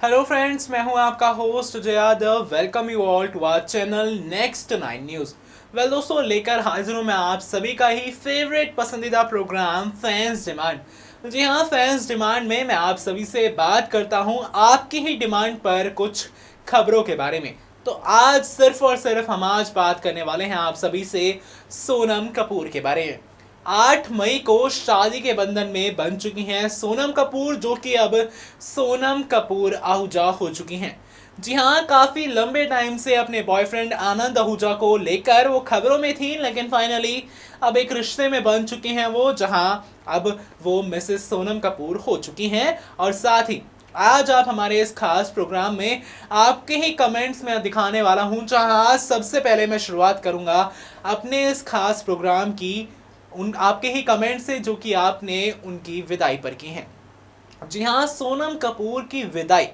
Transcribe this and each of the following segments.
Hello friends, मैं हूं आपका host Jay Yadav. Welcome you all to our channel next 9 news. Well दोस्तों, लेकर हाजिर हूं मैं आप सभी का ही फेवरेट पसंदीदा प्रोग्राम फैंस डिमांड। जी हां, फैंस डिमांड में मैं आप सभी से बात करता हूं आपकी ही डिमांड पर कुछ खबरों के बारे में। तो आज सिर्फ और सिर्फ हम आज बात करने वाले हैं आप सभी से सोनम कपूर के बारे में। 8 मई को शादी के बंधन में बन चुकी हैं सोनम कपूर, जो कि अब सोनम कपूर आहूजा हो चुकी हैं। जी हाँ, काफ़ी लंबे टाइम से अपने बॉयफ्रेंड आनंद आहूजा को लेकर वो खबरों में थी, लेकिन फाइनली अब एक रिश्ते में बन चुकी हैं वो, जहां अब वो मिसेस सोनम कपूर हो चुकी हैं। और साथ ही आज आप हमारे इस खास प्रोग्राम में आपके ही कमेंट्स में दिखाने वाला हूं, जहां आज सबसे पहले मैं शुरुआत करूंगा अपने इस खास प्रोग्राम की उन आपके ही कमेंट से, जो कि आपने उनकी विदाई पर की हैं। जी हाँ, सोनम कपूर की विदाई,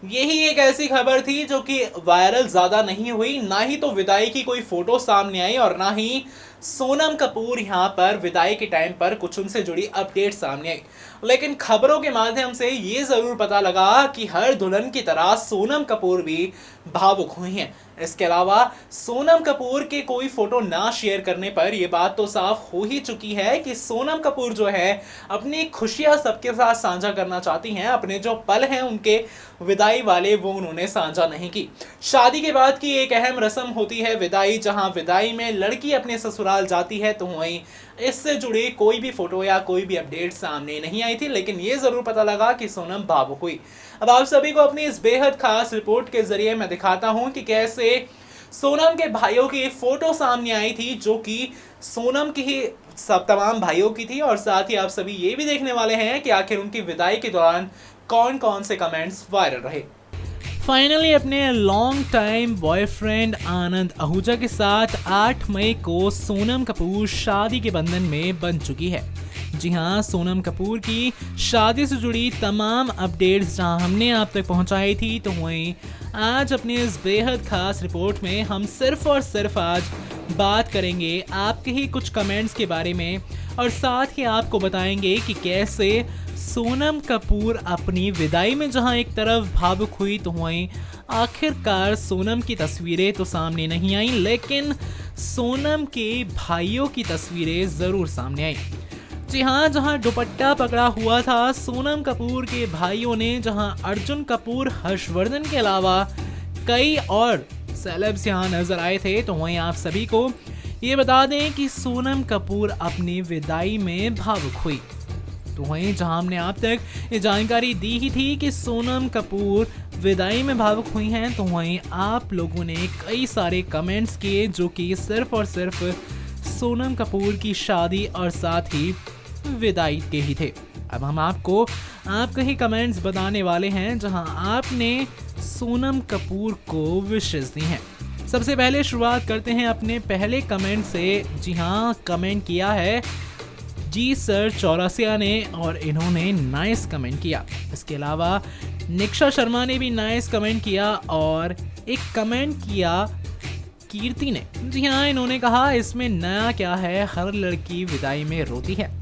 यही एक ऐसी खबर थी जो कि वायरल ज़्यादा नहीं हुई, ना ही तो विदाई की कोई फोटो सामने आई और ना ही सोनम कपूर यहाँ पर विदाई के टाइम पर कुछ उनसे जुड़ी अपडेट सामने आई। लेकिन खबरों के माध्यम से ये ज़रूर पता लगा कि हर दुल्हन की तरह सोनम कपूर भी भावुक हुई हैं। इसके अलावा सोनम कपूर के कोई फोटो ना शेयर करने पर यह बात तो साफ हो ही चुकी है कि सोनम कपूर जो है अपनी खुशियां सबके साथ साझा करना चाहती हैं। अपने जो पल हैं उनके विदाई वाले, वो उन्होंने साझा नहीं की। शादी के बाद की एक अहम रस्म होती है विदाई, जहां विदाई में लड़की अपने ससुराल जाती है, तो वहीं इससे जुड़ी कोई भी फोटो या कोई भी अपडेट सामने नहीं आई थी। लेकिन ये जरूर पता लगा कि सोनम भावुक हुई। अब आप सभी को अपनी इस बेहद खास रिपोर्ट के जरिए मैं दिखाता हूं कि कैसे सोनम के भाइयों की फोटो सामने आई थी, जो कि सोनम की ही सब तमाम भाइयों की थी। और साथ ही आप सभी ये भी देखने वाले हैं कि आखिर उनकी विदाई के दौरान कौन कौन से कमेंट्स वायरल रहे। फाइनली अपने लॉन्ग टाइम बॉयफ्रेंड आनंद आहूजा के साथ 8 मई को सोनम कपूर शादी के बंधन में बन चुकी है। जी हाँ, सोनम कपूर की शादी से जुड़ी तमाम अपडेट्स जहाँ हमने आप तक पहुँचाई थी, तो वहीं आज अपने इस बेहद खास रिपोर्ट में हम सिर्फ और सिर्फ आज बात करेंगे आपके ही कुछ कमेंट्स के बारे में, और साथ ही आपको बताएंगे कि कैसे सोनम कपूर अपनी विदाई में जहां एक तरफ भावुक हुई, तो वहीं आखिरकार सोनम की तस्वीरें तो सामने नहीं आई, लेकिन सोनम के भाइयों की तस्वीरें ज़रूर सामने आई। जी हाँ, जहां दुपट्टा पकड़ा हुआ था सोनम कपूर के भाइयों ने, जहां अर्जुन कपूर, हर्षवर्धन के अलावा कई और सेलेब्स यहाँ नजर आए थे, तो वहीं आप सभी को ये बता दें कि सोनम कपूर अपनी विदाई में भावुक हुई। तो वहीं जहां हमने आप तक ये जानकारी दी ही थी कि सोनम कपूर विदाई में भावुक हुई हैं, तो वहीं आप लोगों ने कई सारे कमेंट्स किए जो कि सिर्फ और सिर्फ सोनम कपूर की शादी और साथ ही विदाई के ही थे। अब हम आपको आपके ही कमेंट्स बताने वाले हैं जहां आपने सोनम कपूर को विशेष दी हैं। सबसे पहले शुरुआत करते हैं अपने पहले कमेंट से। जी हाँ, कमेंट किया है जी सर चौरसिया ने, और इन्होंने नाइस कमेंट किया। इसके अलावा निक्षा शर्मा ने भी नाइस कमेंट किया, और एक कमेंट किया कीर्ति ने। जी हाँ, इन्होंने कहा इसमें नया क्या है, हर लड़की विदाई में रोती है।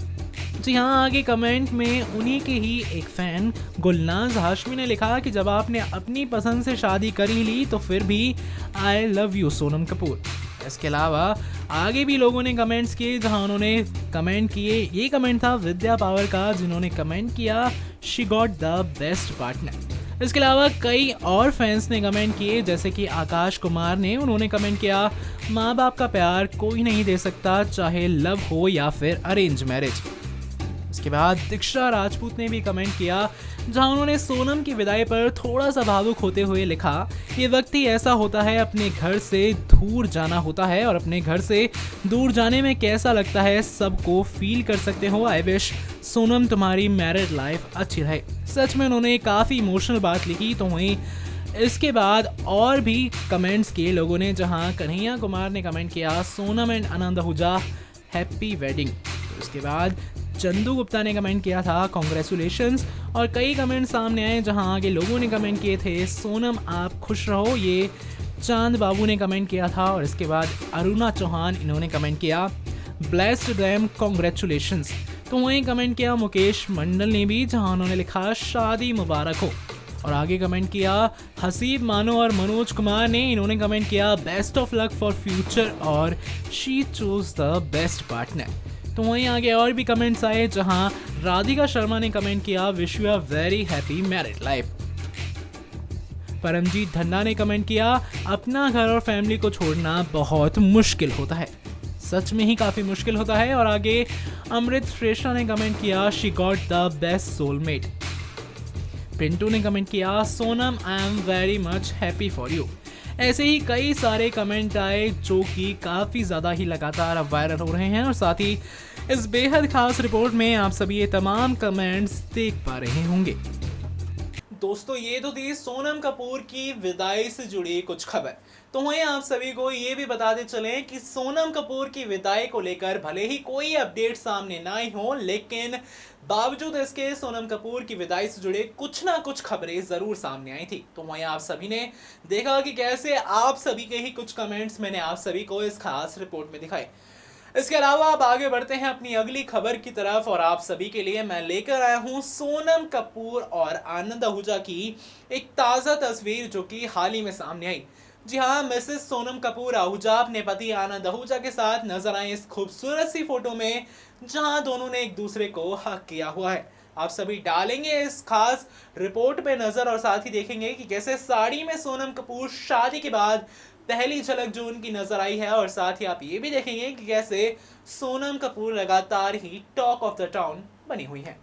जी हाँ, आगे कमेंट में उन्हीं के ही एक फैन गुलनाज हाशमी ने लिखा कि जब आपने अपनी पसंद से शादी कर ही ली तो फिर भी I love you Sonam Kapoor. इसके अलावा आगे भी लोगों ने कमेंट्स किए, जहां उन्होंने कमेंट किए, ये कमेंट था विद्या पावर का, जिन्होंने कमेंट किया she got the best partner. इसके अलावा कई और फैंस ने कमेंट किए, जैसे कि आकाश कुमार ने, उन्होंने कमेंट किया माँ बाप का प्यार कोई नहीं दे सकता, चाहे लव हो या फिर अरेंज मैरिज। इसके बाद दीक्षा राजपूत ने भी कमेंट किया, जहां उन्होंने सोनम की विदाई पर थोड़ा सा भावुक होते हुए लिखा ये वक्त ही ऐसा होता है, अपने घर से दूर जाना होता है, और अपने घर से दूर जाने में कैसा लगता है सबको फील कर सकते हो। आई विश सोनम तुम्हारी मैरिड लाइफ अच्छी रहे। सच में उन्होंने काफ़ी इमोशनल बात लिखी। तो वहीं इसके बाद और भी कमेंट्स किए लोगों ने, जहां कन्हैया कुमार ने कमेंट किया Sonam and Anand Ahuja happy wedding. तो इसके बाद चंदू गुप्ता ने कमेंट किया था कॉन्ग्रेचुलेशंस, और कई कमेंट सामने आए जहां आगे लोगों ने कमेंट किए थे सोनम आप खुश रहो, ये चांद बाबू ने कमेंट किया था। और इसके बाद अरुणा चौहान, इन्होंने कमेंट किया ब्लेस्ड दैम कॉन्ग्रेचुलेशंस। तो वहीं कमेंट किया मुकेश मंडल ने भी, जहां उन्होंने लिखा शादी मुबारक हो। और आगे कमेंट किया हसीब मानो और मनोज कुमार ने। इन्होंने कमेंट किया best of luck for future और she chose the best partner. तो वहीं आगे और भी कमेंट्स आए, जहां राधिका शर्मा ने कमेंट किया wish you a very happy married life. Paramjit Dhanna ने कमेंट किया अपना घर और फैमिली को छोड़ना बहुत मुश्किल होता है, सच में ही काफी मुश्किल होता है। और आगे अमृत श्रेष्ठा ने कमेंट किया she got the best soulmate. Pintu ने कमेंट किया Sonam I am very much happy for you. ऐसे ही कई सारे कमेंट आए जो कि काफ़ी ज़्यादा ही लगातार अब वायरल हो रहे हैं। और साथ ही इस बेहद खास रिपोर्ट में आप सभी ये तमाम कमेंट्स देख पा रहे होंगे। दोस्तों ये तो थी सोनम कपूर की विदाई से जुड़ी कुछ खबर। तो वहीं आप सभी को ये भी बताते चले कि सोनम कपूर की विदाई को लेकर भले ही कोई अपडेट सामने ना ही हो, लेकिन बावजूद इसके सोनम कपूर की विदाई से जुड़े कुछ ना कुछ खबरें जरूर सामने आई थी। तो वहीं आप सभी ने देखा कि कैसे आप सभी के ही कुछ कमेंट्स मैंने आप सभी को इस खास रिपोर्ट में दिखाए। इसके अलावा आप आगे बढ़ते हैं अपनी अगली खबर की तरफ और आप सभी के लिए मैं लेकर आया हूं सोनम कपूर और आनंद आहूजा की एक ताज़ा तस्वीर जो कि हाल ही में सामने आई। जी हाँ, मिसेस सोनम कपूर आहूजा अपने पति आनंद आहूजा के साथ नजर आए इस खूबसूरत सी फोटो में, जहां दोनों ने एक दूसरे को हक किया हुआ है। आप सभी डालेंगे इस खास रिपोर्ट पे नजर और साथ ही देखेंगे कि कैसे साड़ी में सोनम कपूर शादी के बाद पहली झलक जो उनकी नजर आई है। और साथ ही आप ये भी देखेंगे कि कैसे सोनम कपूर लगातार ही टॉक ऑफ द टाउन बनी हुई है।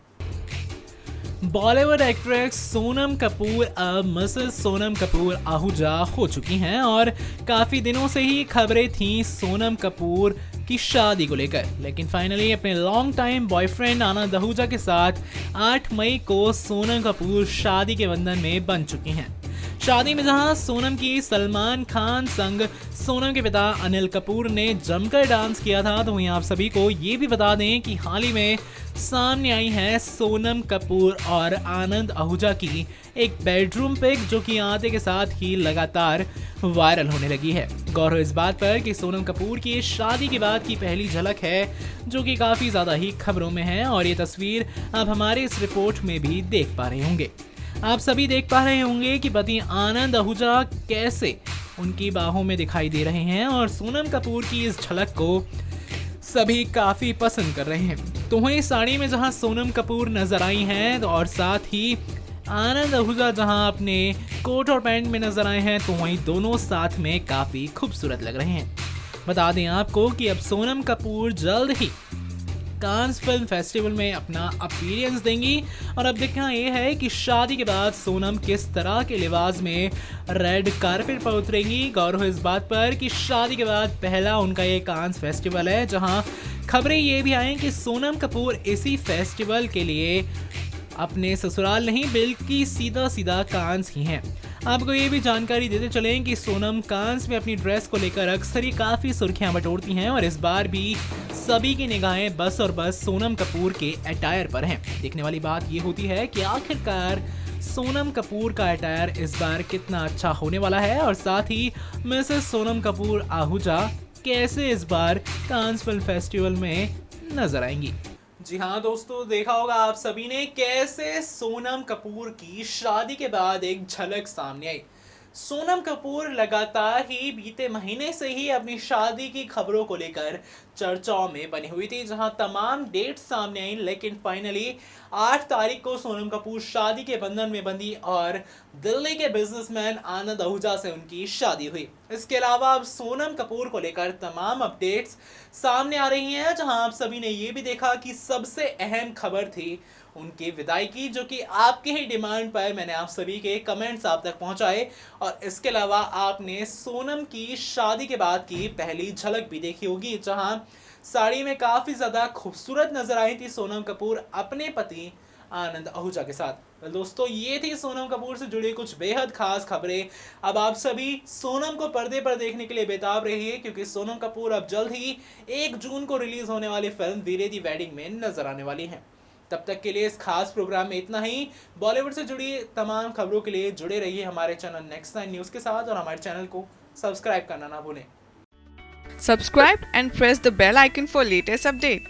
बॉलीवुड एक्ट्रेस सोनम कपूर अब मिसेस सोनम कपूर आहूजा हो चुकी हैं और काफ़ी दिनों से ही खबरें थीं सोनम कपूर की शादी को लेकर, लेकिन फाइनली अपने लॉन्ग टाइम बॉयफ्रेंड आनंद आहूजा के साथ 8 मई को सोनम कपूर शादी के बंधन में बन चुकी हैं। शादी में जहां सोनम की सलमान खान संग सोनम के पिता अनिल कपूर ने जमकर डांस किया था, तो वहीं आप सभी को ये भी बता दें कि हाल ही में सामने आई है सोनम कपूर और आनंद आहूजा की एक बेडरूम पिक जो कि आते के साथ ही लगातार वायरल होने लगी है। गौर हो इस बात पर कि सोनम कपूर की शादी के बाद की पहली झलक है जो कि काफ़ी ज़्यादा ही खबरों में है और ये तस्वीर आप हमारे इस रिपोर्ट में भी देख पा रहे होंगे। आप सभी देख पा रहे होंगे कि पति आनंद आहूजा कैसे उनकी बाहों में दिखाई दे रहे हैं और सोनम कपूर की इस झलक को सभी काफ़ी पसंद कर रहे हैं। तो वहीं साड़ी में जहां सोनम कपूर नजर आई हैं और साथ ही आनंद आहूजा जहां अपने कोट और पैंट में नजर आए हैं, तो वहीं दोनों साथ में काफ़ी खूबसूरत लग रहे हैं। बता दें आपको कि अब सोनम कपूर जल्द ही कांस फिल्म फेस्टिवल में अपना अपीयरेंस देंगी और अब देखना यह है कि शादी के बाद सोनम किस तरह के लिबास में रेड कारपेट पर उतरेंगी। गौर हो इस बात पर कि शादी के बाद पहला उनका ये कांस फेस्टिवल है, जहां खबरें ये भी आई कि सोनम कपूर इसी फेस्टिवल के लिए अपने ससुराल नहीं बल्कि सीधा कांस ही हैं। आपको ये भी जानकारी देते चलें कि सोनम कांस में अपनी ड्रेस को लेकर अक्सर ही काफ़ी सुर्खियां बटोरती हैं और इस बार भी सभी की निगाहें बस और बस सोनम कपूर के अटायर पर हैं। देखने वाली बात ये होती है कि आखिरकार सोनम कपूर का अटायर इस बार कितना अच्छा होने वाला है और साथ ही मिसेस सोनम कपूर आहूजा कैसे इस बार कांस फिल्म फेस्टिवल में नजर आएंगी। जी हाँ दोस्तों, देखा होगा आप सभी ने कैसे सोनम कपूर की शादी के बाद एक झलक सामने आई। सोनम कपूर लगातार ही बीते महीने से ही अपनी शादी की खबरों को लेकर चर्चाओं में बनी हुई थी, जहां तमाम डेट्स सामने आई, लेकिन फाइनली 8 तारीख को सोनम कपूर शादी के बंधन में बंधी और दिल्ली के बिजनेसमैन आनंद आहूजा से उनकी शादी हुई। इसके अलावा अब सोनम कपूर को लेकर तमाम अपडेट्स सामने आ रही हैं, जहां आप सभी ने ये भी देखा कि सबसे अहम खबर थी उनकी विदाई की, जो कि आपके ही डिमांड पर मैंने आप सभी के कमेंट्स आप तक पहुंचाए और इसके अलावा आपने सोनम की शादी के बाद की पहली झलक भी देखी होगी, जहां साड़ी में काफ़ी ज़्यादा खूबसूरत नजर आई थी सोनम कपूर अपने पति आनंद आहूजा के साथ। दोस्तों ये थी सोनम कपूर से जुड़ी कुछ बेहद खास खबरें। अब आप सभी सोनम को पर्दे पर देखने के लिए बेताब रहिए, क्योंकि सोनम कपूर अब जल्द ही 1 जून को रिलीज होने वाली फिल्म वीरे दी वेडिंग में नजर आने वाली हैं। तब तक के लिए इस खास प्रोग्राम में इतना ही। बॉलीवुड से जुड़ी तमाम खबरों के लिए जुड़े रहिए हमारे चैनल नेक्स्ट 9 न्यूज़ के साथ और हमारे चैनल को सब्सक्राइब करना ना भूलें। Subscribe and press the bell icon for latest update.